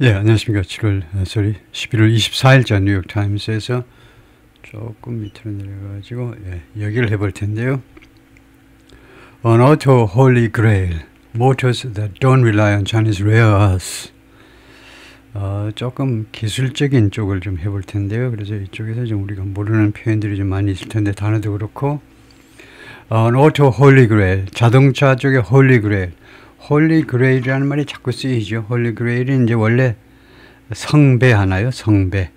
예, 안녕하십니까. 11월 24일자 뉴욕타임스에서 조금 밑으로 내려가지고 얘기를 해볼 텐데요. An auto holy grail, motors that don't rely on Chinese rare earths. 조금 기술적인 쪽을 좀 해볼 텐데요. 그래서 이쪽에서 좀 우리가 모르는 표현들이 좀 많이 있을 텐데 단어도 그렇고, An auto holy grail, 자동차 쪽에 holy grail. 홀리 그레일이라는 말이 자꾸 쓰이죠. 홀리 그레일이 이제 원래 성배 하나요? 성배.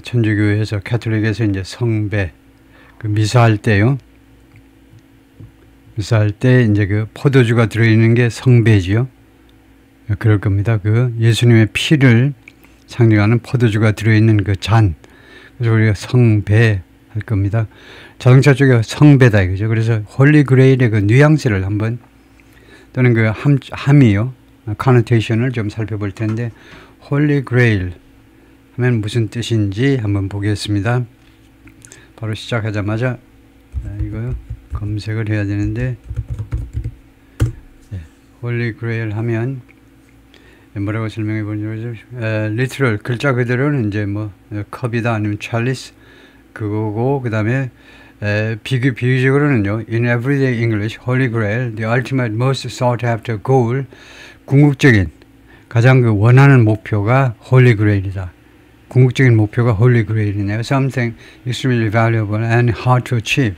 천주교에서 캐톨릭에서 이제 성배 그 미사할 때요. 미사할 때 이제 그 포도주가 들어있는 게 성배지요. 그럴 겁니다. 그 예수님의 피를 상징하는 포도주가 들어있는 그 잔. 그래서 우리가 성배 할 겁니다. 자동차 쪽에 성배다 이거죠. 그래서 홀리 그레일의 그 뉘앙스를 한번 또는 그 함이요, connotation을 좀 살펴볼 텐데, Holy Grail 하면 무슨 뜻인지 한번 보겠습니다. 바로 시작하자마자 이거요 검색을 해야 되는데, Holy Grail 하면 뭐라고 설명해 보죠? literal 글자 그대로는 이제 뭐 컵이다 아니면 chalice 그거고, 그 다음에 비유적으로는요, in everyday English, Holy Grail, the ultimate most sought after goal, 궁극적인 가장 그 원하는 목표가 Holy Grail이다. 궁극적인 목표가 Holy Grail이네요. Something extremely valuable and hard to achieve.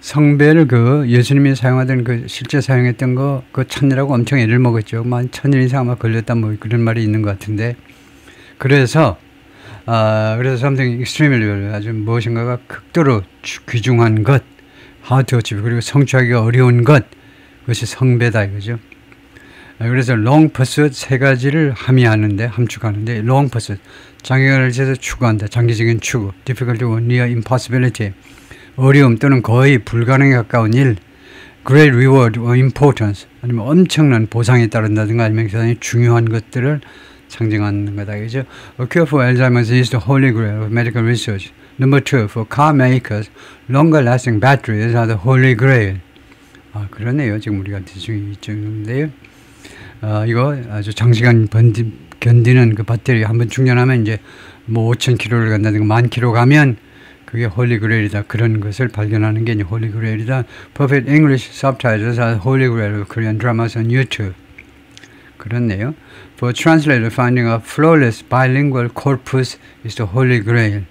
성배를 그 예수님이 사용하던 그 실제 사용했던 거 그거 찾느라고 엄청 애를 먹었죠. 한 1000일 이상 아마 걸렸다 뭐 그런 말이 있는 것 같은데, 그래서 something extremely valuable, 아주 무엇인가가 극도로 귀중한 것, hard to achieve, 그리고 성취하기가 어려운 것, 그것이 성배다 이거죠. 그래서 long pursuit 세 가지를 함의하는데, 함축하는데, long pursuit, 장기간을 재서 추구한다, 장기적인 추구, difficulty or near impossibility, 어려움 또는 거의 불가능에 가까운 일, great reward or importance, 아니면 엄청난 보상이 따른다든가 아니면 굉장히 중요한 것들을 상징하는 거다. 그죠? A cure for Alzheimer's is the holy grail of medical research. Number two, for car makers, longer lasting batteries are the holy grail. 그러네요. 지금 우리가 대충 이쪽인데요. 이거 아주 장시간 견디는 그 배터리 한번 충전하면 이제 뭐 5000km를 간다든가 10,000km 가면 그게 holy grail이다. 그런 것을 발견하는 게 이제 holy grail이다. Perfect English subtitles are the holy grail of Korean dramas on YouTube. 그렇네요. For a translator, finding a flawless bilingual corpus is the holy grail.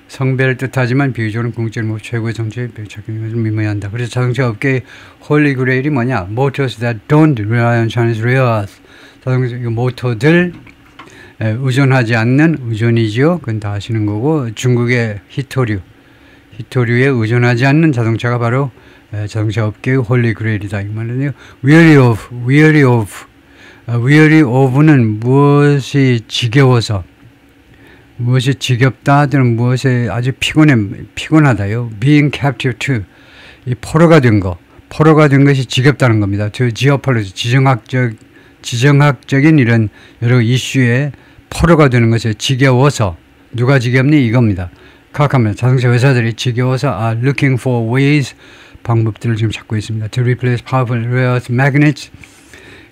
성배를 뜻하지만 비유적으로 궁극적으로 최고의 정체에 찾기는 것을 미모한다. 그래서 자동차 업계의 holy grail이 뭐냐? Motors that don't rely on Chinese rare earth. 자동차 모터들 의존하지 않는, 의존이지요. 그건 다 아시는 거고, 중국의 히토류에 의존하지 않는 자동차가 바로 자동차 업계의 holy grail이다. 이 말은요. weary of는 무엇이 지겨워서, 무엇이 지겹다 또는 무엇에 아주 피곤하다요. being captive to, 이 포로가 된 것이 지겹다는 겁니다. to geopolitics, 지정학적인 이런 여러 이슈에 포로가 되는 것에 지겨워서, 누가 지겹니? 이겁니다. 각하면 자동차 회사들이 지겨워서 looking for ways, 방법들을 지금 찾고 있습니다. to replace powerful rare earth magnets,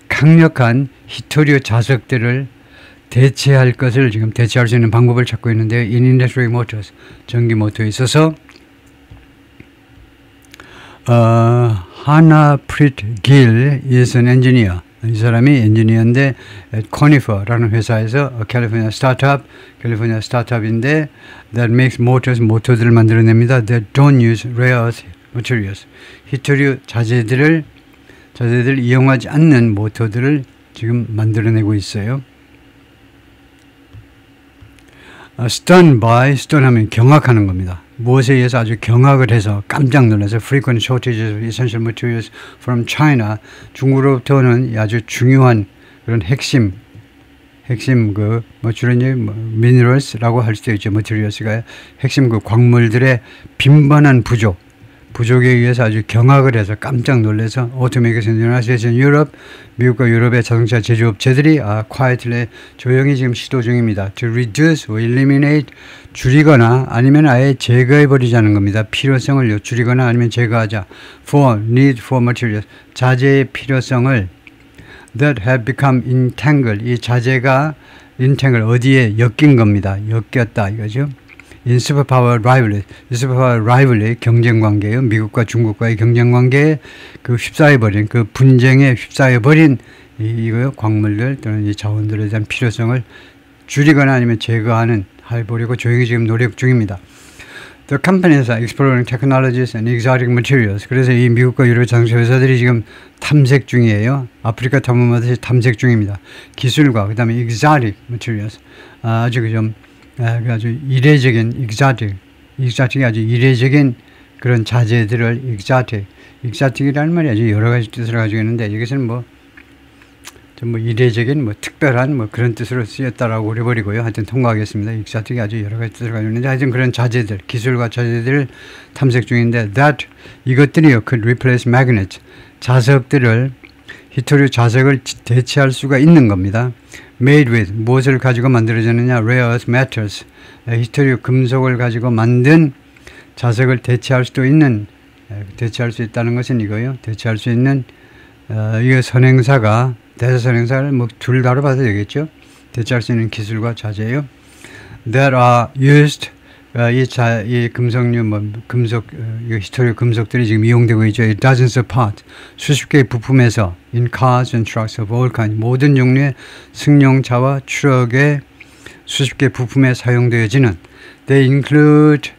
강력한 히토류 자석들을 대체할 것을 지금 대체할 수 있는 방법을 찾고 있는데요. In electric motors, 전기 모터에 있어서 Harnapreet Gill is an engineer. 이 사람이 엔지니어인데 Conifer라는 회사에서 캘리포니아 스타트업인데 that makes motors, 모터들을 만들어냅니다. that don't use rare earth materials. 히토류 자재들 이용하지 않는 모터들을 지금 만들어내고 있어요. stun 하면 경악하는 겁니다. 무엇에 의해서 아주 경악을 해서 깜짝 놀라서 frequent shortages of essential materials from China, 중국으로부터는 아주 중요한 그런 핵심 minerals라고 할 수도 있죠. materials가 핵심 그 광물들의 빈번한 부족에 의해서 아주 경악을 해서 깜짝 놀라서 automakers in the United States and Europe, 미국과 유럽의 자동차 제조업체들이 quietly 조용히 지금 시도 중입니다. to reduce or eliminate, 줄이거나 아니면 아예 제거해 버리자는 겁니다. 필요성을 줄이거나 아니면 제거하자. for need for materials, 자재의 필요성을 that have become entangled. 이 자재가 entangled 어디에 엮인 겁니다. 엮였다 이거죠. in superpower rivalry. superpower rivalry 경쟁 관계예요. 미국과 중국과의 경쟁 관계에 그 휩싸여버린 그 분쟁에 휩싸여버린 이거요 광물들 또는 이 자원들에 대한 필요성을 줄이거나 아니면 제거하는 해보려고 조용히 지금 노력 중입니다. The companies are exploring technologies and exotic materials. 그래서 이 미국과 유럽 자동차 회사들이 지금 탐색 중이에요. 아프리카 탐험하듯이 탐색 중입니다. 기술과 그다음에 exotic materials 아주 좀 아주 이례적인 exotic이 아주 이례적인 그런 자재들을 exotic이라는 말이 아주 여러 가지 뜻을 가지고 있는데 여기서는 뭐 이례적인 특별한 그런 뜻으로 쓰였다라고 해버리고요. 하여튼 통과하겠습니다. exotic이 아주 여러 가지 뜻을 가지고 있는데 하여튼 그런 자재들, 기술과 자재들을 탐색 중인데 that 이것들이요 could replace magnets 자석들을 히토류 자석을 대체할 수가 있는 겁니다. made with 무엇을 가지고 만들어졌느냐 rare earth metals 히토류 금속을 가지고 만든 자석을 대체할 수도 있는 대체할 수 있다는 것은 이거요. 대체할 수 있는 이거 선행사가 대사선행사를 둘 다로 봐도 되겠죠. 대체할 수 있는 기술과 자재예요. that are used 이 금속류 금속 히토류 금속들이 지금 이용되고 있죠. dozens of parts 수십 개의 부품에서 in cars and trucks of all kinds 모든 종류의 승용차와 트럭의 수십 개의 부품에 사용되어지는 they include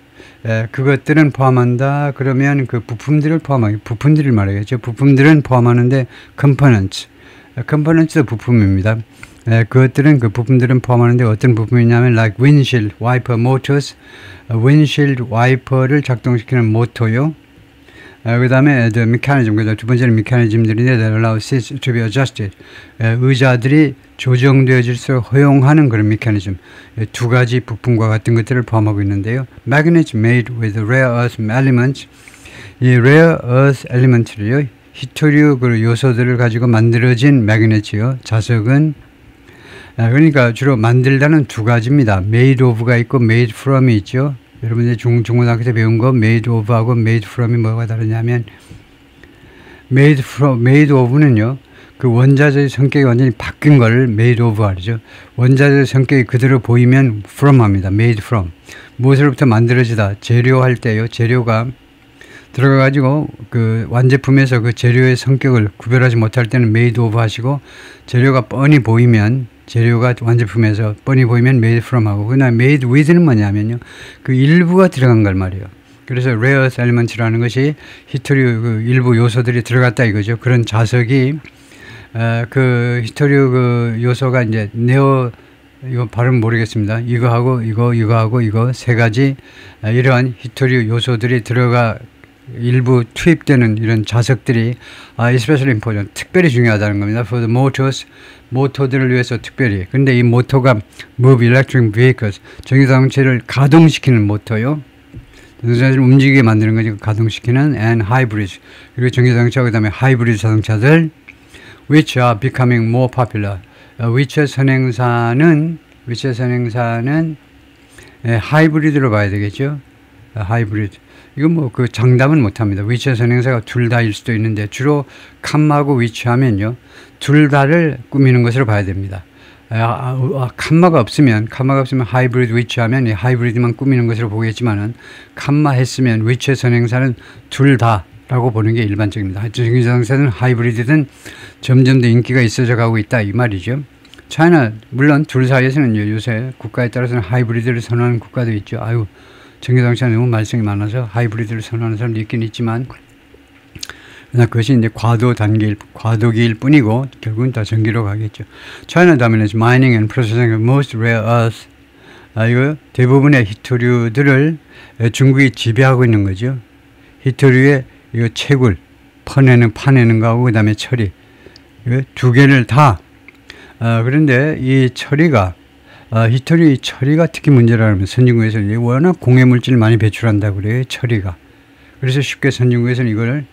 그것들은 포함한다. 그러면 그 부품들을 부품들을 말하겠죠. 부품들은 포함하는데 components도 부품입니다. 그것들은 그 부품들은 포함하는데 어떤 부품이냐면 like windshield wiper motors, windshield wiper를 작동시키는 모터요. 그 다음에 the mechanism, 그다음 두 번째는 mechanism들인데 that allow seats to be adjusted. 의자들이 조정되어질 수 허용하는 그런 mechanism. 두 가지 부품과 같은 것들을 포함하고 있는데요. Magnets made with rare earth elements. 이 rare earth element를요. 히토류 그 요소들을 가지고 만들어진 매그넷이요. 자석은 그러니까 주로 만들다는 두 가지입니다. made of가 있고 made from이 있죠. 여러분들이 중고등학교 때 배운 거 made of하고 made from이 뭐가 다르냐면 made of는요. 그 원자재의 성격이 완전히 바뀐 걸 made of 하죠. 원자재의 성격이 그대로 보이면 from 합니다. made from. 무엇으로부터 만들어지다. 재료할 때요. 재료가 들어가가지고 그 완제품에서 그 재료의 성격을 구별하지 못할 때는 made of 하시고 재료가 뻔히 보이면 재료가 완제품에서 뻔히 보이면 made from 하고 그다음에 made with는 뭐냐면요. 그 일부가 들어간 걸 말이에요. 그래서 rare earth elements라는 것이 히토류 그 일부 요소들이 들어갔다 이거죠. 그런 자석이 그 히토류 그 요소가 이제 이거 발음 모르겠습니다. 이거하고 이거 세 가지 이러한 히토류 요소들이 들어가 일부 투입되는 이런 자석들이 especially important, 특별히 중요하다는 겁니다. For the motors, 모터들을 위해서 특별히. 근데 이 모터가 move electric vehicles, 전기자동차를 가동시키는 모터요. 전기자동차를 움직이게 만드는 거지 가동시키는 and hybrids. 그리고 전기자동차 그 다음에 하이브리드 자동차들 which are becoming more popular. 위쳐 선행사는 하이브리드로 봐야 되겠죠. 하이브리드. 이건 그 장담은 못합니다. 위쳐 선행사가 둘 다일 수도 있는데 주로 칸마하고 위치하면요 둘 다를 꾸미는 것으로 봐야 됩니다. 칸마가 없으면 하이브리드 위치하면 이 하이브리드만 꾸미는 것으로 보겠지만은 칸마 했으면 위쳐 선행사는 둘 다라고 보는 게 일반적입니다. 전기자동차는 하이브리드든 점점 더 인기가 있어져 가고 있다 이 말이죠. 차이나 물론 둘 사이에서는 요새 국가에 따라서는 하이브리드를 선호하는 국가도 있죠. 전기자동차는 너무 말썽이 많아서 하이브리드를 선호하는 사람도 있긴 있지만 그것이 이제 과도기일 뿐이고 결국은 다 전기로 가겠죠. China dominates mining and processing of most rare earths. 이거 대부분의 히토류들을 중국이 지배하고 있는 거죠. 히토류의 이거 채굴, 파내는 거하고 그 다음에 처리. 이거 두 개를 다. 그런데 이 처리가 히토류 처리가 특히 문제라면 선진국에서 워낙 공해물질을 많이 배출한다고 그래요. 처리가. 그래서 쉽게 선진국에서는 이걸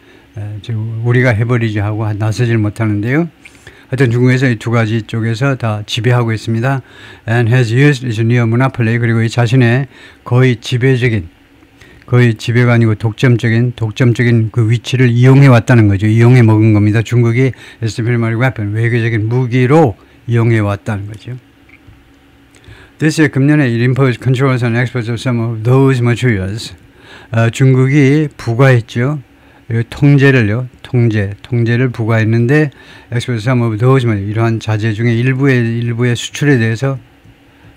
우리가 해버리지 하고 나서질 못하는데요. 하여튼 중국에서 이 두 가지 쪽에서 다 지배하고 있습니다. And has used its near monopoly. 그리고 이 자신의 거의 지배적인 거의 지배가 아니고 독점적인 그 위치를 이용해 왔다는 거죠. 이용해 먹은 겁니다. 중국이 as diplomatic weapon, 외교적인 무기로 이용해 왔다는 거죠. This year, 금년에 it imposed controls on exports of some of those materials. 중국이 부과했죠. 통제를 부과했는데 export some of those materials, 이러한 자재 중에 일부의 수출에 대해서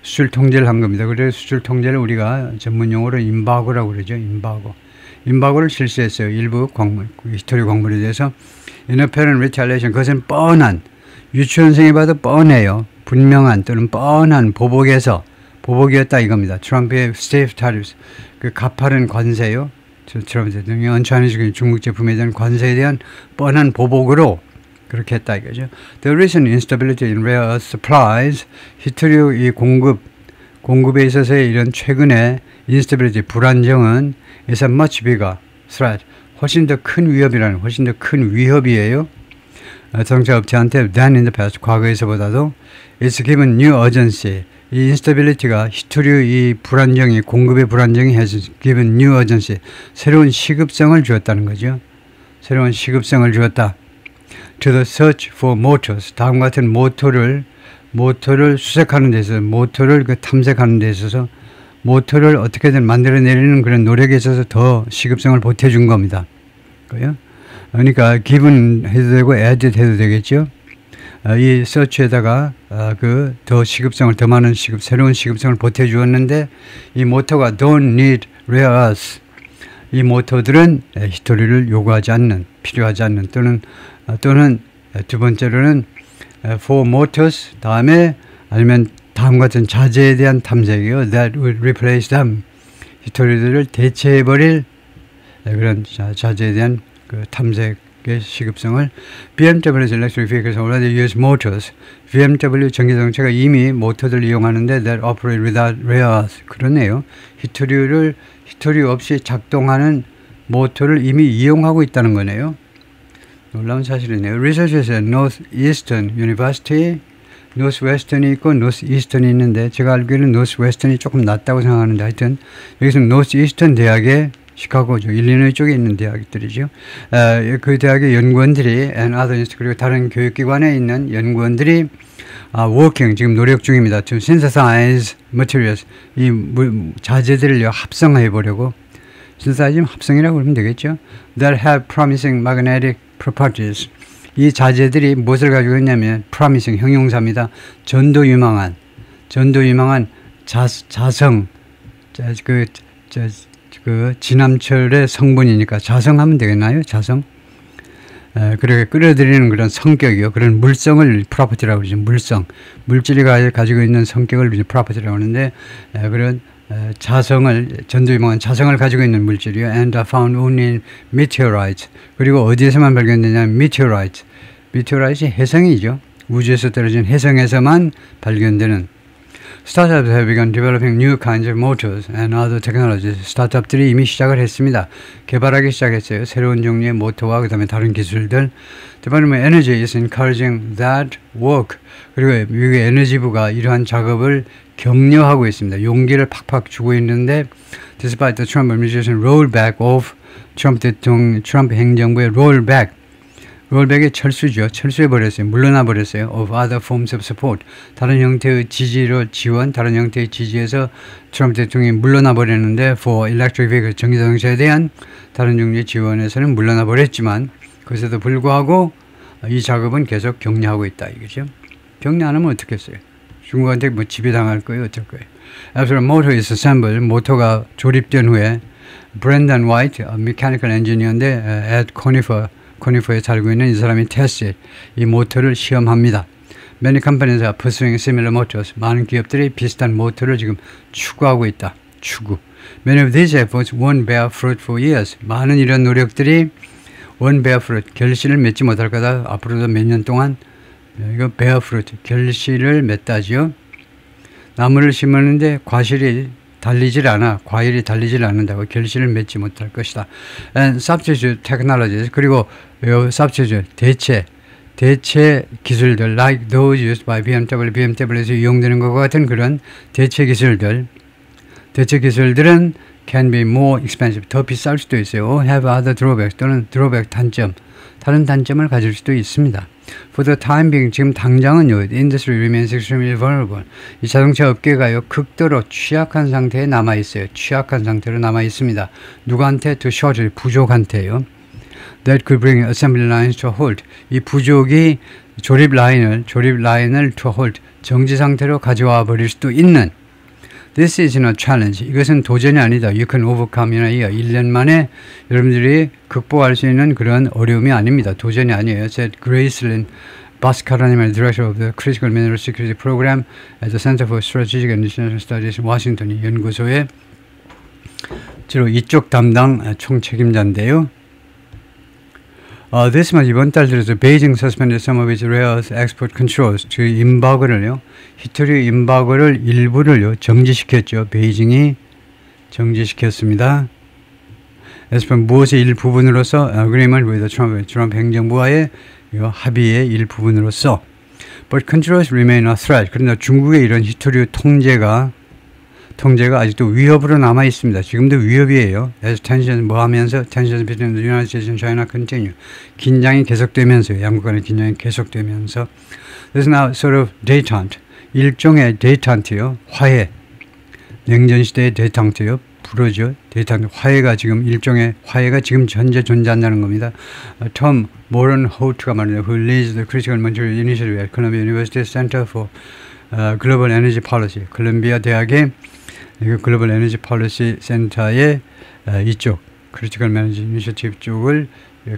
수출 통제를 한 겁니다. 그래서 수출 통제를 우리가 전문 용어로 임바고라고 그러죠. 임바고를 실시했어요. 일부 히스토리 광물에 대해서. Inapparent retaliation, 그것은 뻔한, 유치원생이 봐도 뻔해요. 분명한 또는 뻔한 보복이었다 이겁니다. 트럼프의 state tariffs, 그 가파른 관세요. 트럼프 대통령이 언차인해주는 중국 제품에 대한 관세에 대한 뻔한 보복으로 그렇게 했다 이거죠. The recent instability in rare earth supplies, 히토류 이 공급에 있어서의 이런 최근의 instability, 불안정은 is a much bigger threat, 훨씬 더 큰 위협이에요. 자동차 업체한테 than in the past, 과거에서보다도. It's given new urgency. 이 instability가 히토류 이 불안정이, 공급의 불안정이 has given new urgency, 새로운 시급성을 주었다는 거죠. 새로운 시급성을 주었다. To the search for motors, 다음과 같은 모터를 수색하는 데 있어서, 모터를 탐색하는 데 있어서, 모터를 어떻게든 만들어내리는 그런 노력에 있어서 더 시급성을 보태준 겁니다. 그러니까 given 해도 되고 added 해도 되겠죠. 이 search에다가 더 시급성을, 더 많은 새로운 시급성을 보태주었는데, 이 모터가 don't need rare earths, 이 모터들은 히토리를 필요하지 않는 또는 두 번째로는 for motors, 다음에 아니면 다음 같은 자재에 대한 탐색이요. That would replace them, 히토리들을 대체해버릴 그런 자재에 대한 그 탐색의 시급성을. BMW's electric vehicles already use motors. BMW 전기자동차가 이미 모터들을 이용하는데 that operate without rare earth. 그러네요. 히토리 없이 작동하는 모터를 이미 이용하고 있다는 거네요. 놀라운 사실이네요. Researchers at Northeastern University, Northwestern이 있고 Northeastern이 있는데, 제가 알기로는 Northwestern이 조금 낫다고 생각하는데, 하여튼 여기서 Northeastern 대학의 시카고죠. 일리노이 쪽에 있는 대학들이죠. 그 대학의 연구원들이 and other 그리고 다른 교육기관에 있는 연구원들이 working, 지금 노력 중입니다. To synthesize materials, 이 자재들을 합성해 보려고. synthesize 합성이라고 그러면 되겠죠. That have promising magnetic properties. 이 자재들이 무엇을 가지고 있냐면 promising, 형용사입니다. 전도 유망한 자성, 그 진함철의 성분이니까 자성하면 되겠나요? 자성. 그렇게 끌어들이는 그런 성격이요. 그런 물성을 프로퍼티라고 그러죠. 물질이 가지고 있는 성격을 프로퍼티라고 하는데, 그런 전도 유망한 자성을 가지고 있는 물질이요. And are found only in meteorites. 그리고 어디에서만 발견되냐면 meteorite이 혜성이죠. 우주에서 떨어진 혜성에서만 발견되는. Startups have begun developing new kinds of motors and other technologies. 스타트업들이 이미 시작을 했습니다. 개발하기 시작했어요. 새로운 종류의 모터와 그 다음에 다른 기술들. Department of Energy is encouraging that work. 그리고 미국의 에너지부가 이러한 작업을 격려하고 있습니다. 용기를 팍팍 주고 있는데, despite the Trump administration rollback of 트럼프 행정부의 rollback의 철수해버렸어요. 물러나버렸어요. of other forms of support. 다른 형태의 다른 형태의 지지에서 트럼프 대통령이 물러나버렸는데, for electric vehicle, 전기자동차에 대한 다른 종류의 지원에서는 물러나버렸지만, 그것에도 불구하고 이 작업은 계속 격려하고 있다 이거죠. 격려 안 하면 어떻겠어요? 중국한테 지배당할 거예요? 어쩔 거예요? After a motor is assembled, 모터가 조립된 후에 Brendan White, mechanical engineer인데 at Conifer에 살고 있는 이 사람이 테스트, 이 모터를 시험합니다. Many companies are pursuing similar motors. 많은 기업들이 비슷한 모터를 지금 추구하고 있다. Many of these efforts won't bear fruit for years. 많은 이런 노력들이 won't bear fruit, 결실을 맺지 못할 거다. 앞으로도 몇 년 동안. 이거 bear fruit, 결실을 맺다지요. 나무를 심었는데 과일이 달리질 않는다고, 결실을 맺지 못할 것이다. And substitute technologies, 그리고 substitute, 대체 기술들, like those used by BMW에서 이용되는 것과 같은 그런 대체 기술들, 대체 기술들은 can be more expensive, 더 비쌀 수도 있어요. have other drawbacks, 또는 drawback 단점, 다른 단점을 가질 수도 있습니다. For the time being, 지금 당장은요, the industry remains extremely vulnerable. 이 자동차 업계가요, 극도로 취약한 상태에 남아 있어요. 취약한 상태로 남아 있습니다. 누구한테? To shortage, 부족한테요. That could bring assembly lines to a halt. 이 부족이 조립 라인을 to a halt, 정지 상태로 가져와 버릴 수도 있는. This is not a challenge. 이것은 도전이 아니다. You can overcome. 1년 만에 여러분들이 극복할 수 있는 그런 어려움이 아닙니다. 도전이 아니에요. said Gracelyn Bhaskaranim, Director of the Critical Mineral Security Program at the Center for Strategic and International Studies, 워싱턴 연구소의 주로 이쪽 담당 총책임자인데요. this month, 이번 달 들어서 베이징 suspended some of its rare earth export controls. 그 임박을요, 히토류 임박을 일부를요 정지시켰죠. 베이징이 정지시켰습니다. as per 무엇의 일부분으로서 agreement with the 트럼프 행정부와의 합의의 일부분으로서. But controls remain a threat. 그러나 중국의 이런 히토류 통제가 아직도 위협으로 남아 있습니다. 지금도 위협이에요. As tensions 하면서 tensions between the United States and China continue. 긴장이 계속되면서요. 양국 간의 긴장이 계속되면서. This is now sort of détente. 일종의 détente요. 화해. 냉전 시대의 détente요. 불어죠. détente. 화해가 지금 일종의 화해가 지금 현재 존재한다는 겁니다. 톰 모런 호트가 말합니다. Who leads the Critical Material Initiative at Columbia University Center for Global Energy Policy. 콜롬비아 대학의 글로벌 에너지 폴리시 센터의 이쪽 크리티컬 매니지 이니셔티브 쪽을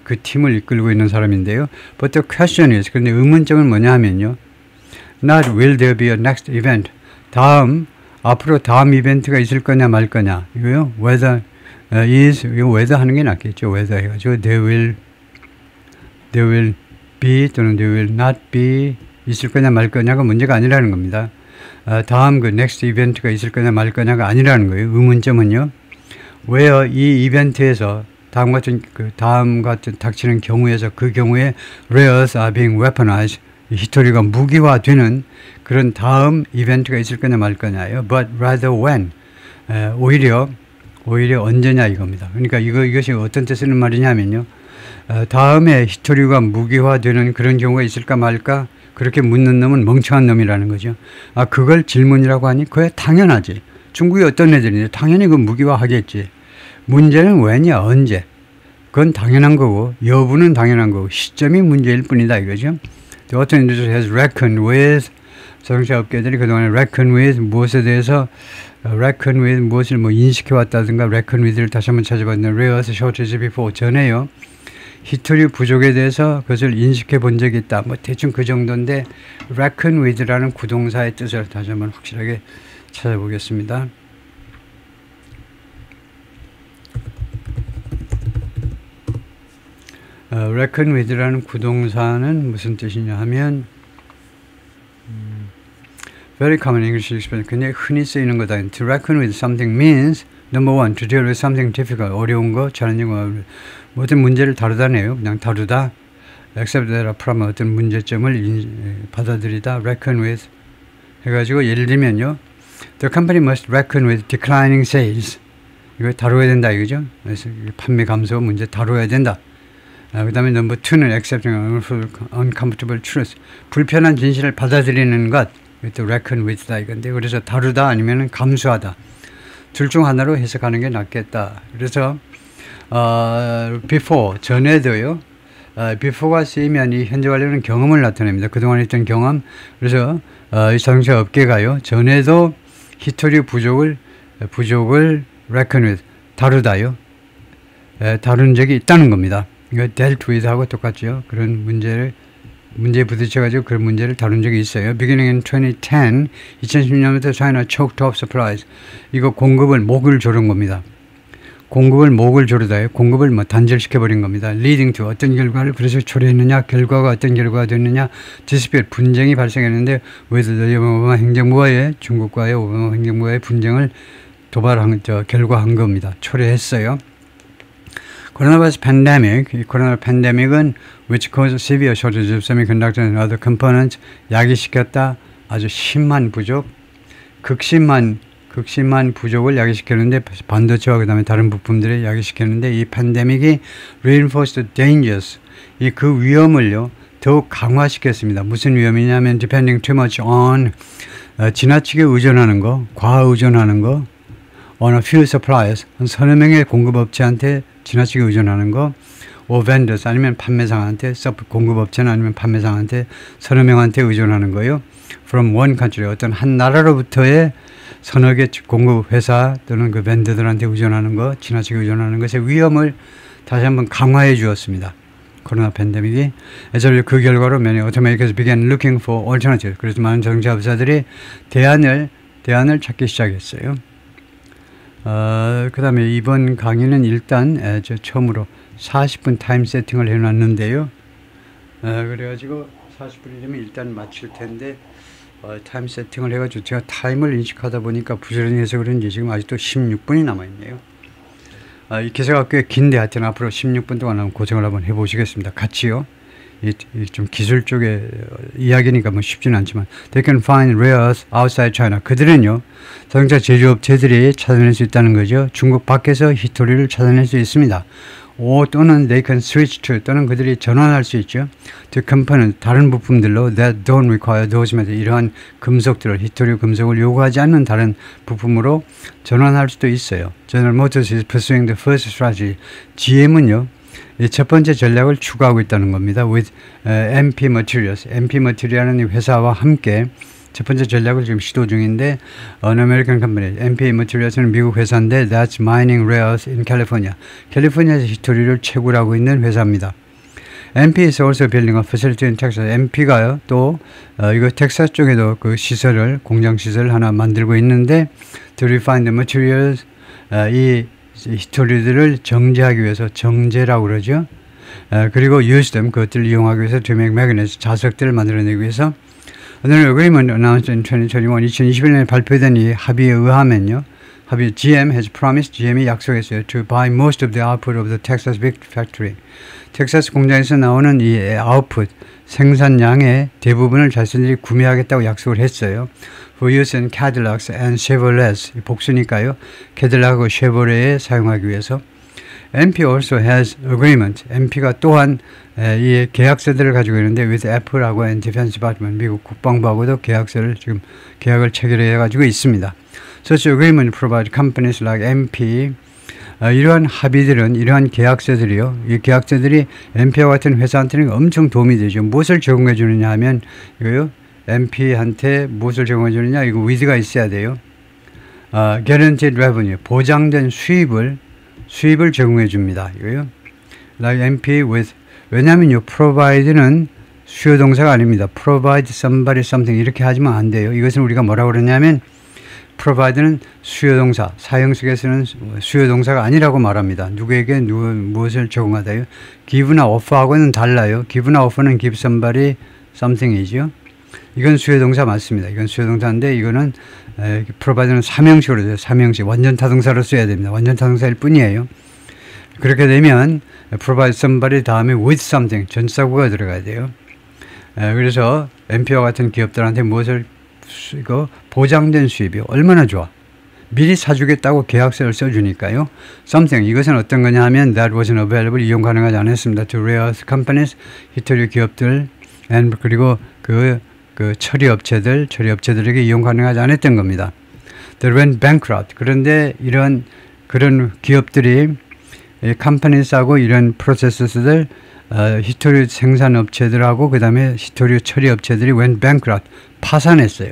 그 팀을 이끌고 있는 사람인데요. But the question is, 그런데 의문점은 뭐냐 하면요. Not will there be a next event. 앞으로 다음 이벤트가 있을 거냐 말 거냐. 이거요. Whether is, 이거 whether 하는 게 낫겠죠. whether 해가지고 there will be 또는 there will not be 있을 거냐 말 거냐가 문제가 아니라는 겁니다. 다음 그 next 이벤트가 있을 거냐 말 거냐가 아니라는 거예요. 의문점은요. where 이 이벤트에서 다음 같은 닥치는 경우에서 그 경우에 rare earths are being weaponized. 히토리가 무기화되는 그런 다음 이벤트가 있을 거냐 말 거냐예요. But rather when. 오히려 언제냐 이겁니다. 그러니까 이것이 어떤 뜻 쓰는 말이냐면요. 다음에 히토리가 무기화되는 그런 경우가 있을까 말까 그렇게 묻는 놈은 멍청한 놈이라는 거죠. 그걸 질문이라고 하니 그게 당연하지. 중국이 어떤 애들인데 당연히 그 무기화 하겠지. 문제는 왜냐 언제. 그건 당연한 거고 여부는 당연한 거고 시점이 문제일 뿐이다 이거죠. The auto industry has reckoned with, 자동차 업계들이 그동안에 reckon with 무엇에 대해서 reckon with 무엇을 인식해 왔다든가 reckon with를 다시 한번 찾아봤는데 rare earth shortage before 전에요. 히토리 부족에 대해서 그것을 인식해 본 적이 있다. 대충 그 정도인데 reckon with라는 구동사의 뜻을 다시 한번 확실하게 찾아보겠습니다. reckon with라는 구동사는 무슨 뜻이냐 하면 very common English expression, 굉장히 흔히 쓰이는 거다. To reckon with something means number one, to deal with something difficult, 어려운 거, challenging 거, 어떤 문제를 다루다네요. 그냥 다루다. accept that from 어떤 문제점을 받아들이다. reckon with 해가지고 예를 들면요. The company must reckon with declining sales. 이거 다루어야 된다 이거죠. 그래서 판매 감소 문제 다루어야 된다. 그 다음에 넘버 2는 accepting uncomfortable truth. 불편한 진실을 받아들이는 것. 이것도 reckon with다 이건데 그래서 다루다 아니면 감수하다. 둘 중 하나로 해석하는 게 낫겠다. 그래서 before 전에도요. before가 쓰이면 이 현재 완료는 경험을 나타냅니다. 그동안 했던 경험. 그래서 이 자동차 업계가요. 전에도 히토리 부족을 reckon with 다루다요. 다룬 적이 있다는 겁니다. 이거 dealt with 하고 똑같죠. 그런 문제에 부딪혀가지고 그런 문제를 다룬 적이 있어요. Beginning in 2010, 2010년부터 China choked off supplies. 이거 공급을 목을 조른 겁니다. 공급을 목을 조르다요. 공급을 단절시켜버린 겁니다. Leading to 어떤 결과를 그래서 초래했느냐, 결과가 어떤 결과가 됐느냐, dispute 분쟁이 발생했는데 with the 오바마 행정부와의 중국과의 오바마 행정부와의 분쟁을 결과한 겁니다. 초래했어요. Coronavirus pandemic, 이 코로나 팬데믹은 which caused severe shortage of semiconductors and other components, 야기시켰다, 아주 심한 부족, 극심한 극심한 부족을 야기시켰는데 반도체와 그 다음에 다른 부품들을 야기시켰는데 이 팬데믹이 reinforced the dangers 이 그 위험을요 더욱 강화시켰습니다. 무슨 위험이냐면 depending too much on 지나치게 의존하는 거, 과의존하는 거, on a few suppliers 한 서너 명의 공급업체한테 지나치게 의존하는 거, or vendors 아니면 판매상한테 공급업체는 아니면 판매상한테 서너 명한테 의존하는 거요. From one country 어떤 한 나라로부터의 서너 개 공급회사 또는 그 밴드들한테 의존하는 거, 지나치게 의존하는 것의 위험을 다시 한번 강화해 주었습니다. 코로나 팬데믹이. 그 결과로 many automakers began looking for alternatives. 그래서 많은 자동차업사들이 대안을 찾기 시작했어요. 그 다음에 이번 강의는 일단 처음으로 40분 타임 세팅을 해놨는데요. 그래가지고 40분이 되면 일단 마칠 텐데 타임 세팅을 해가지고 제가 타임을 인식하다 보니까 부지런히 해서 그런지 지금 아직도 16분이 남아있네요. 이 기사가 꽤 긴데 하여튼 앞으로 16분 동안 한번 고생을 한번 해보시겠습니다. 같이요. 좀 기술 쪽의 이야기니까 뭐 쉽지는 않지만 They can find rare earths outside China. 그들은요. 자동차 제조업체들이 찾아낼 수 있다는 거죠. 중국 밖에서 히토리를 찾아낼 수 있습니다. 또는 they can switch to 또는 그들이 전환할 수 있죠. to component 다른 부품들로 that don't require those metals 이러한 금속들을 히토리 금속을 요구하지 않는 다른 부품으로 전환할 수도 있어요. General Motors is pursuing the first strategy. GM은요. 첫 번째 전략을 추구하고 있다는 겁니다. with MP Materials. MP Material이라는 회사와 함께 첫 번째 전략을 지금 시도 중인데 An American company, MP Materials는 미국 회사인데 that's mining rare earths in California. 캘리포니아에서 히토리를 채굴하고 있는 회사입니다. MP is also building a facility in Texas. MP가요 또 이거 텍사스 쪽에도 그 시설을 공장 시설을 하나 만들고 있는데 to refine the materials 이 히토리들을 정제하기 위해서 정제라고 그러죠. 그리고 use them 그것들을 이용하기 위해서 to make magnets 자석들을 만들어내기 위해서 오늘 agreement announced in 2021 2021년에 발표된 이 합의에 의하면요. GM has promised GM이 약속했어요. to buy most of the output of the Texas big factory. 텍사스 공장에서 나오는 이 아웃풋 생산량의 대부분을 자신들이 구매하겠다고 약속을 했어요. For use in Cadillacs and Chevrolets 복수니까요. 캐딜락하고 쉐보레에 사용하기 위해서. MP also has agreement. MP가 또한 이 계약서들을 가지고 있는데 with Apple하고 and Defense Department 미국 국방부하고도 지금 계약을 체결해 가지고 있습니다. Such agreement provide companies like MP 이러한 합의들은 이러한 계약서들이요. 이 계약서들이 MP와 같은 회사한테는 엄청 도움이 되죠. 무엇을 제공해 주느냐 하면 이거요. MP한테 무엇을 제공해 주느냐 이거 with가 있어야 돼요. Guaranteed revenue 보장된 수입을 제공해 줍니다. 이거요. Like MP with 왜냐면요. provide는 수요 동사가 아닙니다. provide somebody something 이렇게 하지만 안 돼요. 이것은 우리가 뭐라고 그러냐면 provide는 수요 동사, 사형식에서는 수요 동사가 아니라고 말합니다. 누구에게 무엇을 제공하다요. give나 offer하고는 달라요. give나 offer는 give somebody something이죠. 이건 수요 동사 맞습니다. 이건 수요 동사인데 이거는 provide는 삼형식으로 돼요. 삼형식 완전 타동사로 써야 됩니다. 완전 타동사일 뿐이에요. 그렇게 되면 provide somebody 다음에 with something 전사구가 들어가야 돼요. 그래서 MP와 같은 기업들한테 무엇을 보장된 수입이 얼마나 좋아. 미리 사주겠다고 계약서를 써주니까요. Something 이것은 어떤 거냐 하면 that wasn't available 이용 가능하지 않았습니다. To rare earth companies 히토리 기업들 and 그리고 그 처리 업체들에게 이용 가능하지 않았던 겁니다. They went bankrupt. 그런데 그런 기업들이 컴퍼니스하고 이런 프로세서들 히토리 생산 업체들하고 그 다음에 히토리 처리 업체들이 went bankrupt 파산했어요.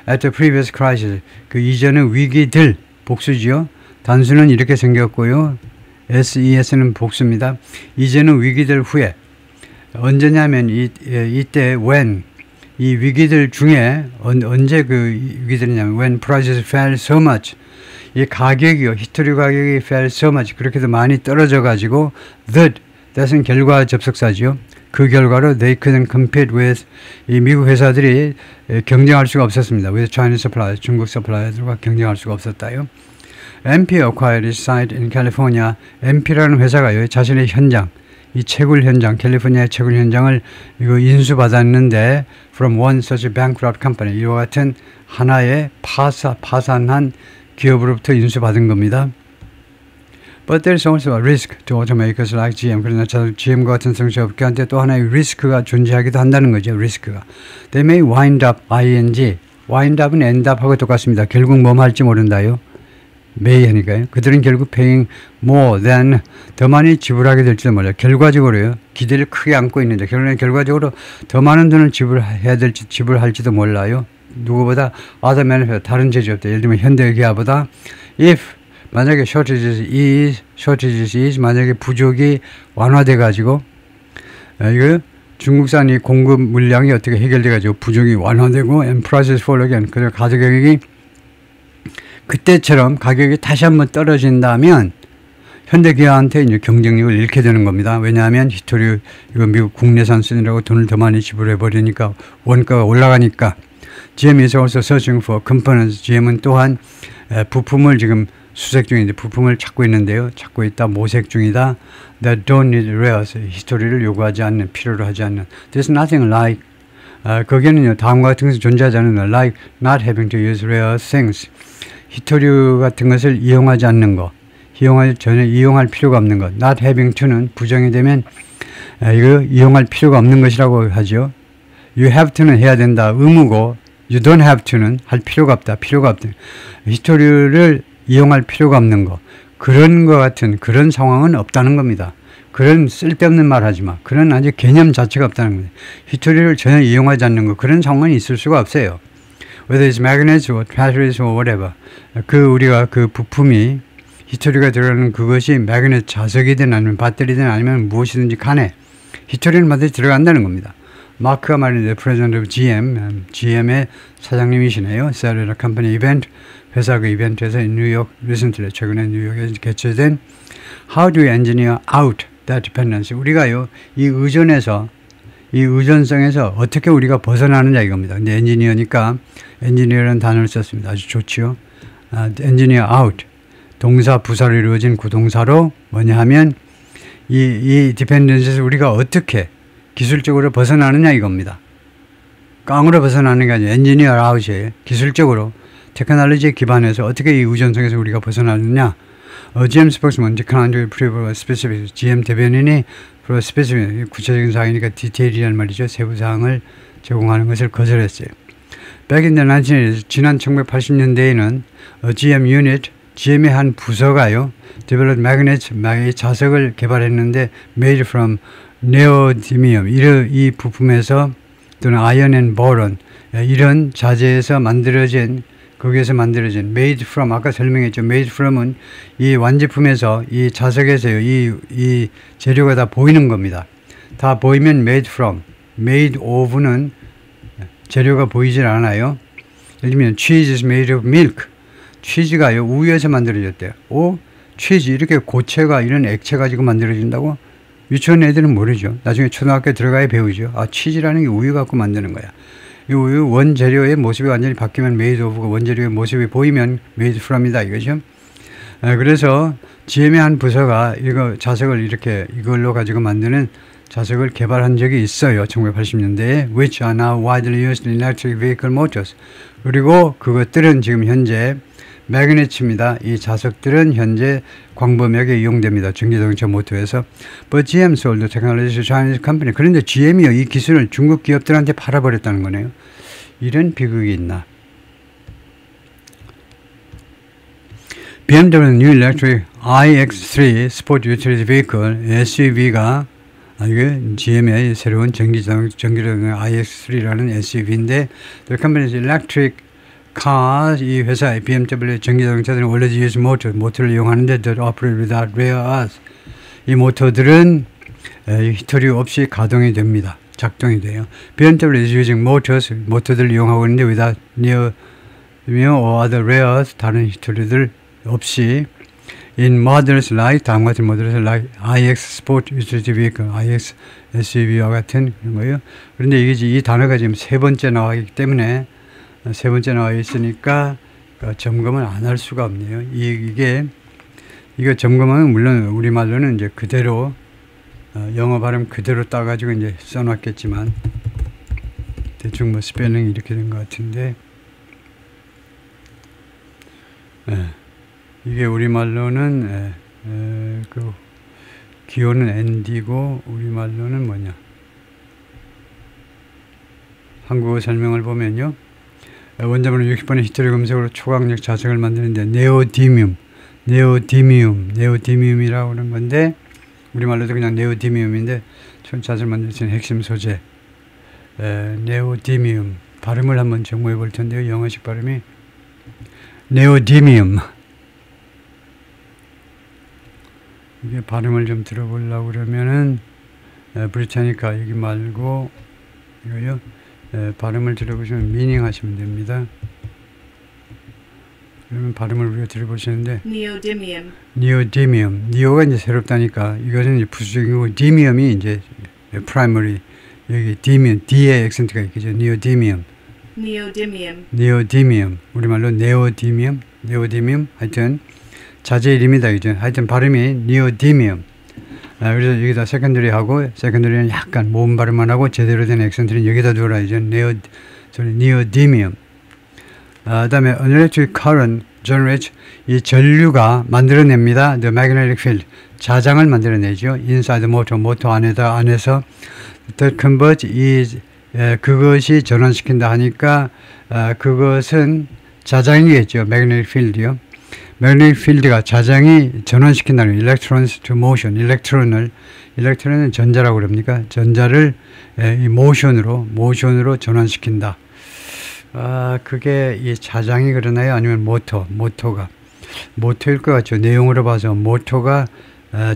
At the previous crisis 그 이전의 위기들 복수지요. 단수는 이렇게 생겼고요. SES는 복수입니다. 이전의 위기들 후에 언제냐면 이때 when 이 위기들 중에 언제 그 위기들이냐면 when prices fell so much 이 가격이요. 히토리 가격이 fell so much 그렇게도 많이 떨어져 가지고 that은 결과 접속사죠. 그 결과로 they couldn't compete with 이 미국 회사들이 경쟁할 수가 없었습니다. with Chinese suppliers 중국 서플라이어들과 경쟁할 수가 없었다요. MP acquired its site in California. MP라는 회사가요. 자신의 현장 이 채굴 현장, 캘리포니아 채굴 현장을 이거 인수받았는데 from one such bankrupt company, 이와 같은 하나의 파산한 기업으로부터 인수받은 겁니다. But there is also a risk to automakers like GM. 그러나 GM과 같은 성차업계한테 또 하나의 리스크가 존재하기도 한다는 거죠. 리스크가. They may wind up, ing. wind up은 end up하고 똑같습니다. 결국 뭐 할지 모른다요. may 하니까요. 그들은 결국 paying more than, 더 많이 지불하게 될지도 몰라요. 결과적으로요. 기대를 크게 안고 있는데 결과적으로 더 많은 돈을 지불해야 될지 지불할지도 몰라요. 누구보다 other manufacturer, 다른 제조업들, 예를 들면 현대기아보다 if 만약에 shortages is 만약에 부족이 완화돼 가지고 이거 중국산 이 공급 물량이 어떻게 해결돼 가지고 부족이 완화되고 and prices fall again, 그리고 가격이 그때처럼 가격이 다시 한번 떨어진다면 현대기아한테 이제 경쟁력을 잃게 되는 겁니다. 왜냐하면 히토류 이거 미국 국내산 쓰느라고 돈을 더 많이 지불해 버리니까 원가가 올라가니까. GM is also searching for components. GM은 또한 부품을 지금 수색 중인데 부품을 찾고 있는데요. 찾고 있다, 모색 중이다. That don't need rares. 히스토리를 요구하지 않는, 필요로 하지 않는. There's nothing like. 거기에는요, 다음과 같은 것이 존재하지 않는 거. Like not having to use rare things. 히토류 같은 것을 이용하지 않는 거. 전혀 이용할 필요가 없는 것. Not having to는 부정이 되면 이거 이용할 필요가 없는 것이라고 하죠. You have to는 해야 된다. 의무고 you don't have to는 할 필요가 없다. 필요가 없다. 히토류를 이용할 필요가 없는 거. 그런 거 같은 그런 상황은 없다는 겁니다. 그런 쓸데없는 말 하지 마. 그런 아직 개념 자체가 없다는 겁니다. 히토류를 전혀 이용하지 않는 거. 그런 상황이 있을 수가 없어요. Whether it's magnets or batteries or whatever. 우리가 그 부품이 히토류가 들어가는 그것이 매그넷 자석이든 아니면 배터리든 아니면 무엇이든지 간에 히토류는 반드시 들어간다는 겁니다. 마크가 말인데 President of GM의 사장님이시네요. Cellular Company Event, 회사 그 이벤트에서 뉴욕, recently 최근에 뉴욕에 개최된 How do we engineer out that dependency? 우리가요, 이 의존성에서 어떻게 우리가 벗어나느냐 이겁니다. 근데 엔지니어니까 엔지니어라는 단어를 썼습니다. 아주 좋지요. engineer out. 동사, 부사로 이루어진 구동사로 뭐냐 하면 이 dependency에서 우리가 어떻게 기술적으로 벗어나느냐 이겁니다. 깡으로 벗어나는 게 아니라 engineer out이에요. 기술적으로 테크놀로지에 기반해서 어떻게 이 의존성에서 우리가 벗어나느냐. GM spokesman declined to provide specifics. GM 대변인이 specific, 구체적인 사항이니까 디테일이란 말이죠. 세부 사항을 제공하는 것을 거절했어요. Back in the 1980s, 지난 1980년대에는 GM unit, GM의 한 부서가요, developed magnets, 자석을 개발했는데 made from neodymium, 이 부품에서 또는 iron and boron, 이런 자재에서 만들어진, 거기에서 만들어진 made from, 아까 설명했죠. made from은 이 완제품에서 이 자석에서요, 이 재료가 다 보이는 겁니다. 다 보이면 made from, made of는 재료가 보이질 않아요. 예를 들면 cheese is made of milk. 치즈가요, 우유에서 만들어졌대요. 치즈, 이렇게 고체가, 이런 액체 가지고 만들어진다고? 유치원 애들은 모르죠. 나중에 초등학교에 들어가야 배우죠. 치즈라는 게 우유 갖고 만드는 거야. 이 우유 원재료의 모습이 완전히 바뀌면 made of가 원재료의 모습이 보이면 made from이다 이거죠. 그래서 GM의 한 부서가 이거 자석을 이걸로 가지고 만드는 자석을 개발한 적이 있어요. 1980년대에 which are now widely used in electric vehicle motors. 그리고 그것들은 지금 현재 매그넷입니다. 이 자석들은 현재 광범위하게 이용됩니다. 전기자동차 모터에서. But GM sold the technology to Chinese company. 그런데 GM이요, 이 기술을 중국 기업들한테 팔아버렸다는 거네요. 이런 비극이 있나. BMW New Electric iX3 Sport Utility Vehicle SUV가 이게 GM의 새로운 전기자동차 iX3라는 SUV인데 the company's electric cars, 이 회사 BMW 전기자동차들은 원래 use 모터를 이용하는데 that operate without rare earth. 이 모터들은 히토류 없이 가동이 됩니다. 작동이 돼요. BMW is using 모터들을 이용하고 있는데 without near or other rare earth, 다른 히토류들 없이 in models like, 다음 같은 모델에서 like iX Sport Utility Vehicle, iX SUV와 같은 그런 거예요. 그런데 이 단어가 지금 세 번째 나와 있기 때문에 세 번째 나와 있으니까 점검을 안 할 수가 없네요. 이거 점검은 물론 우리말로는 이제 그대로 영어 발음 그대로 따가지고 이제 써놨겠지만 대충 뭐 스펠링이 이렇게 된 것 같은데 이게 우리말로는 그 기호는 ND고 우리말로는 뭐냐 한국어 설명을 보면요 원자번호 60번의 히스토리 검색으로 초강력 자석을 만드는데 네오디뮴이라고 하는 건데 우리말로도 그냥 네오디뮴인데 자석을 만들 수 있는 핵심 소재 네오디뮴 발음을 한번 정보해 볼 텐데요. 영어식 발음이 네오디뮴 이게 발음을 좀 들어보려고 그러면은 브리타니카 여기 말고 이거요 발음을 들어보시면 미닝 하시면 됩니다. 그러면 발음을 우리가 들어보시는데 니오디뮴 니오가 이제 새롭다니까 이것은 이제 부수적이고 디뮴이 이제 프라이머리 여기 디뮴 D의 액센트가 있겠죠. 니오디뮴 우리말로 네오디뮴 하여튼 자재 이름이다 이제 하여튼 발음이 니오디뮴 그래서 여기다 세컨더리하고 세컨더리는 약간 모음 발음만 하고 제대로 된 액센트는 여기다 두라 이제 니오디뮴 그다음에 an electric current generates 이 전류가 만들어냅니다. The magnetic field 자장을 만들어내죠. inside the motor 모터 안에서 that converts 그것이 전환시킨다 하니까 그것은 자장이겠죠. magnetic field요. magnetic field가 자장이 전환시킨다는 electrons to motion 일렉트론은 전자라고 그럽니까? 전자를 이 모션으로 전환시킨다. 그게 이 자장이 그러나요? 아니면 모터일 것 같죠. 내용으로 봐서 모터가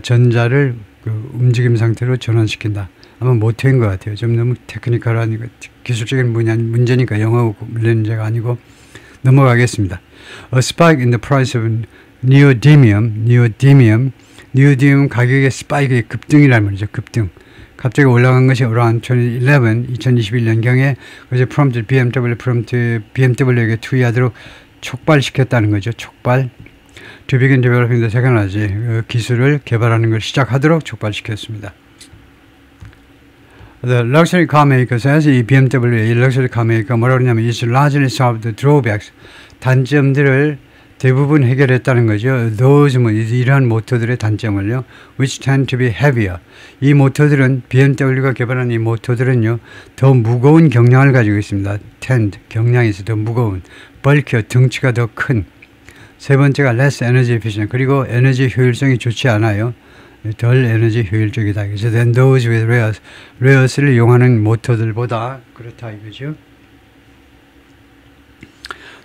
전자를 그 움직임 상태로 전환시킨다. 아마 모터인 것 같아요. 좀 너무 테크니컬한 기술적인 문제니까 영어 문제가 아니고 넘어가겠습니다. A spike in the price of neodymium 가격의 스파이크의 급등이라는 말이죠. 급등. 갑자기 올라간 것이 around 2021년경에 그래서 BMW에게 투여하도록 촉발시켰다는 거죠. 촉발. To begin developing the technology. 기술을 개발하는 걸 시작하도록 촉발시켰습니다. The luxury car maker says 이 BMW의 luxury car maker가 뭐라고 그러냐면 it's largely solved the drawbacks. 단점들을 대부분 해결했다는 거죠. Those 이러한 모터들의 단점을요. Which tend to be heavier. 이 모터들은 BMW가 개발한 이 모터들은요. 더 무거운 경량을 가지고 있습니다. tend 경량에서 더 무거운. bulkier 덩치가 더 큰. 세 번째가 less energy efficient. 그리고 에너지 효율성이 좋지 않아요. 덜 에너지 효율적이다. 그래서 than those with rares를 이용하는 모터들보다 그렇다 이거죠.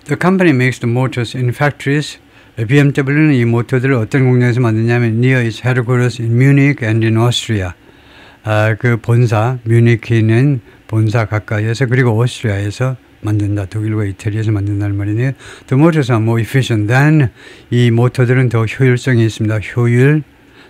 The company makes the motors in factories. BMW는 이 모터들을 어떤 공장에서 만드냐면 near its headquarters in Munich and in Austria. 그 본사 뮤니크는 본사 가까이에서 그리고 오스트리아에서 만든다. 독일과 이태리에서 만든다는 말이네요. The motors are more efficient than 이 모터들은 더 효율성이 있습니다. 효율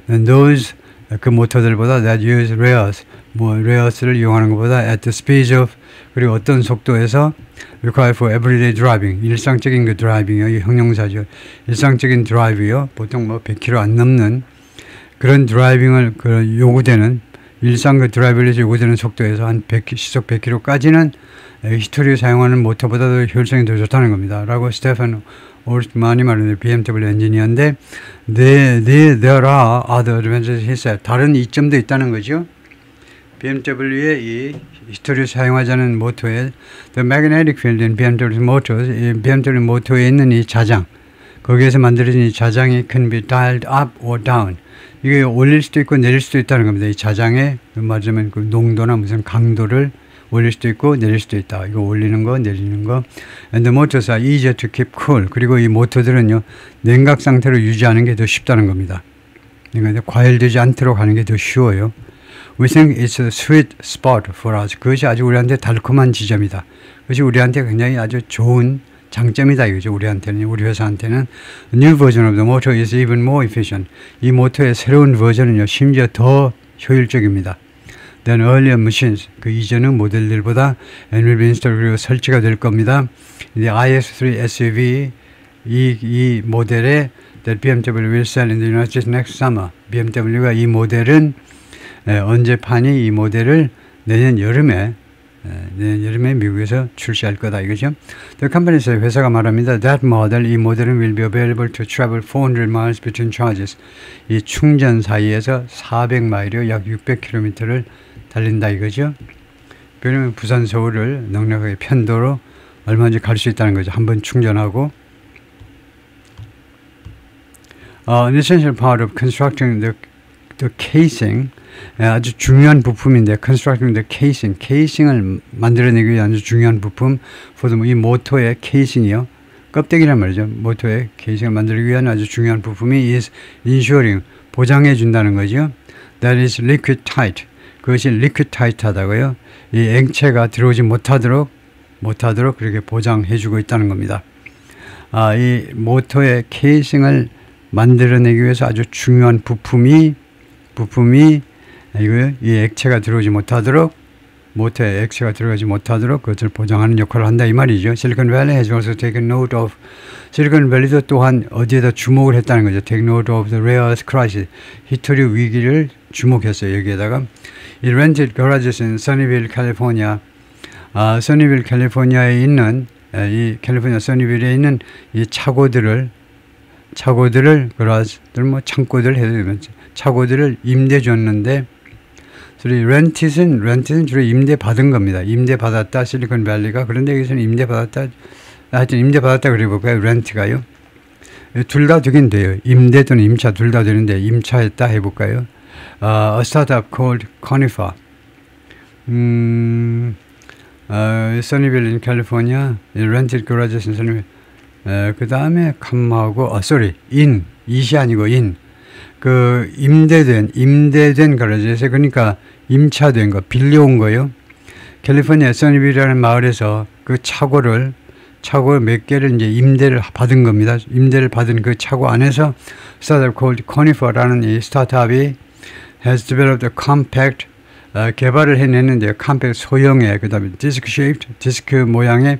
and those 그 모터들보다 that use rares를 이용하는 것보다 at the speed of 그리고 어떤 속도에서 required for everyday driving 일상적인 그 드라이빙이요. 이 형용사죠. 일상적인 드라이브요. 보통 뭐 100km 안 넘는 그런 드라이빙을 요구되는 일상 그 드라이브를 요구되는 속도에서 한 시속 100km까지는 히스토리에 사용하는 모터보다 도 효율성이 더 좋다는 겁니다. 라고 스테판 올트만이 말하는 BMW 엔지니어인데 there are other advantages he said. 다른 이점도 있다는 거죠. BMW의 이 히스토리에 사용하자는 모터에 the magnetic field in BMW motors, BMW 모터에 있는 이 자장 거기에서 만들어진 이 자장이 can be dialed up or down. 이게 올릴 수도 있고 내릴 수도 있다는 겁니다. 이 자장의 말하자면 그 농도나 무슨 강도를 올릴 수도 있고 내릴 수도 있다. 이거 올리는 거 내리는 거. And the motors are easier to keep cool. 그리고 이 모터들은요 냉각 상태로 유지하는 게 더 쉽다는 겁니다. 그러니까 과열되지 않도록 하는 게 더 쉬워요. We think it's a sweet spot for us. 그것이 아주 우리한테 달콤한 지점이다. 그것이 우리한테 굉장히 아주 좋은 장점이다 이거죠. 우리한테는 우리 회사한테는 new version of the motor is even more efficient. 이 모터의 새로운 버전은요 심지어 더 효율적입니다. than earlier machines. 그 이전의 모델들보다 and will be installed 그리고 설치가 될 겁니다. 이제 iX3 SUV 이 모델에 that BMW will sell in the United States next summer. BMW가 이 모델은 언제판이 이 모델을 내년 여름에 미국에서 출시할 거다 이거죠. The company says 회사가 말합니다. That model, 이 모델은 will be available to travel 400 miles between charges. 이 충전 사이에서 400마일이요, 약 600km를 달린다 이거죠. 왜냐면 부산 서울을 넉넉하게 편도로 얼마든지 갈 수 있다는 거죠. 한번 충전하고. An essential part of constructing the casing, 아주 중요한 부품인데 constructing the casing, casing을 만들어내기 위한 아주 중요한 부품, 이 모터의 casing이요, 껍데기란 말이죠. 모터의 casing을 만들기 위한 아주 중요한 부품이 is ensuring, 보장해 준다는 거죠. That is liquid tight, 그것이 liquid tight하다고요. 이 액체가 들어오지 못하도록 그렇게 보장해 주고 있다는 겁니다. 이 모터의 casing을 만들어내기 위해서 아주 중요한 부품이 이거요, 이 액체가 들어오지 못하도록, 모터에 액체가 들어가지 못하도록 그것을 보장하는 역할을 한다 이 말이죠. Silicon Valley has also taken note of, 실리콘밸리도 또한 어디에다 주목을 했다는 거죠. Take note of the rare earth crisis, 히토류 위기를 주목했어요. 여기에다가 It rented garages in Sunnyvale, California. 써니빌 캘리포니아에 있는, 이 캘리포니아 써니빌에 있는 이 차고들을 그라스들 뭐 창고들 해도 되면 차고들을 임대 줬는데, 소리 렌트는 주로 임대 받은 겁니다. 임대 받았다 실리콘밸리가. 그런데 여기서는 임대 받았다, 하여튼 임대 받았다 그래 볼까요? 렌트가요. 둘 다 되긴 돼요. 임대 또는 임차 둘 다 되는데 임차했다 해 볼까요? A startup called Conifer. Sunnyvale in California, rented garages in Sunnyvale. 그 다음에 컴마하고 it이 아니고 그 임대된 가라지에서, 그러니까 임차된 거, 빌려온 거요. 캘리포니아 써니빌이라는 마을에서 그 차고 몇 개를 이제 임대를 받은 겁니다. 임대를 받은 그 차고 안에서 스타트업 called Conifer라는 이 스타트업이 has developed a compact, 개발을 해냈는데요. compact 소형의, 그 다음에 디스크 모양의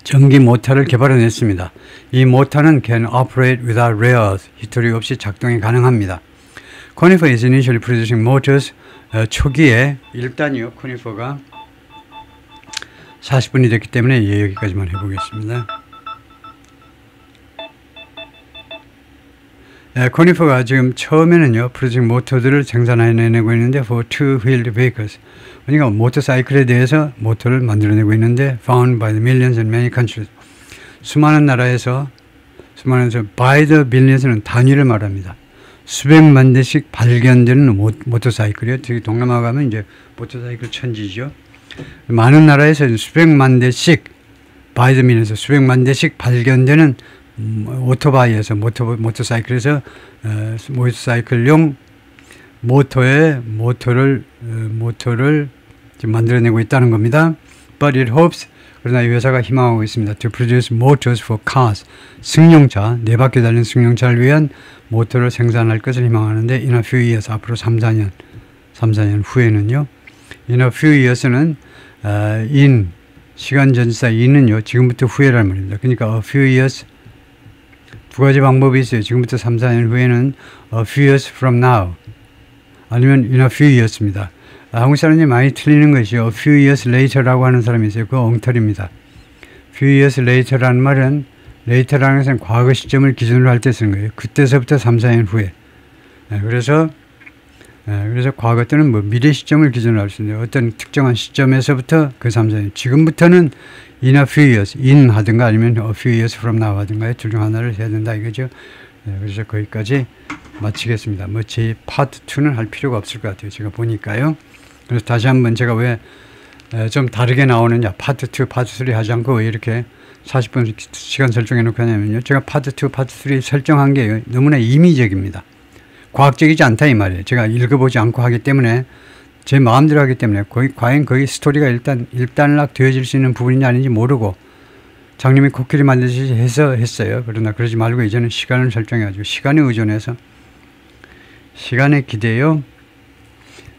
전기 모터를 개발해냈습니다. 이 모터는 can operate without rare earth, 히토리 없이 작동이 가능합니다. Conifer is initially producing motors, 초기에 일단이요, 코니퍼가 40분이 됐기 때문에 여기까지만 해보겠습니다. 코니퍼가 지금 처음에는요, 프로젝트 모터들을 생산해내고 있는데 for two-wheeled vehicles, 그러니까 모터사이클에 대해서 모터를 만들어내고 있는데 found by the millions in many countries, 수많은 나라에서 by the millions는 단위를 말합니다. 수백만 대씩 발견되는 모터사이클이요. 특히 동남아 가면 이제 모터사이클 천지죠. 많은 나라에서 수백만 대씩 by the millions, 수백만 대씩 발견되는 오토바이에서 모터사이클에서 모터사이클용 모터를 지금 만들어내고 있다는 겁니다. But it hopes, 그러나 이 회사가 희망하고 있습니다. To produce motors for cars, 승용차, 4바퀴 달린 승용차를 위한 모터를 생산할 것을 희망하는데 in a few years, 앞으로 3-4년 후에는요. in a few years는 시간 전치사 in은요, 지금부터 후에란 말입니다. 그러니까 a few years, 두 가지 방법이 있어요. 지금부터 3-4년 후에는 a few years from now, 아니면 in a few years입니다. 한국 사람이 많이 틀리는 것이요. a few years later라고 하는 사람이 있어요. 그거 엉터리입니다. few years later라는 말은, later라는 것은 과거 시점을 기준으로 할 때 쓰는 거예요. 그때서부터 3-4년 후에. 그래서 과거 때는 뭐 미래 시점을 기준으로 할 수 있는데, 어떤 특정한 시점에서부터 그 3-4년, 지금부터는 in a few years, in 하든가 아니면 a few years from now 하든가 둘 중 하나를 해야 된다 이거죠. 그래서 거기까지 마치겠습니다. 뭐 제 파트 2는 할 필요가 없을 것 같아요. 제가 보니까요. 그래서 다시 한번 제가 왜 좀 다르게 나오느냐, 파트 2, 파트 3 하지 않고 왜 이렇게 40분 시간 설정해 놓고 하냐면요. 제가 파트 2, 파트 3 설정한 게 너무나 임의적입니다. 과학적이지 않다 이 말이에요. 제가 읽어보지 않고 하기 때문에, 제 마음대로 하기 때문에 과연 거기 스토리가 일단락 되어질 수 있는 부분인지 아닌지 모르고 장님이 코끼리 만들듯이 해서 했어요. 그러나 그러지 말고 이제는 시간을 설정해가지고 시간에 의존해서 시간에 기대요.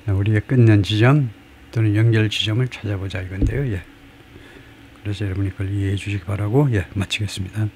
우리의 끝난 지점 또는 연결 지점을 찾아보자 이건데요. 그래서 여러분이 그걸 이해해 주시기 바라고 마치겠습니다.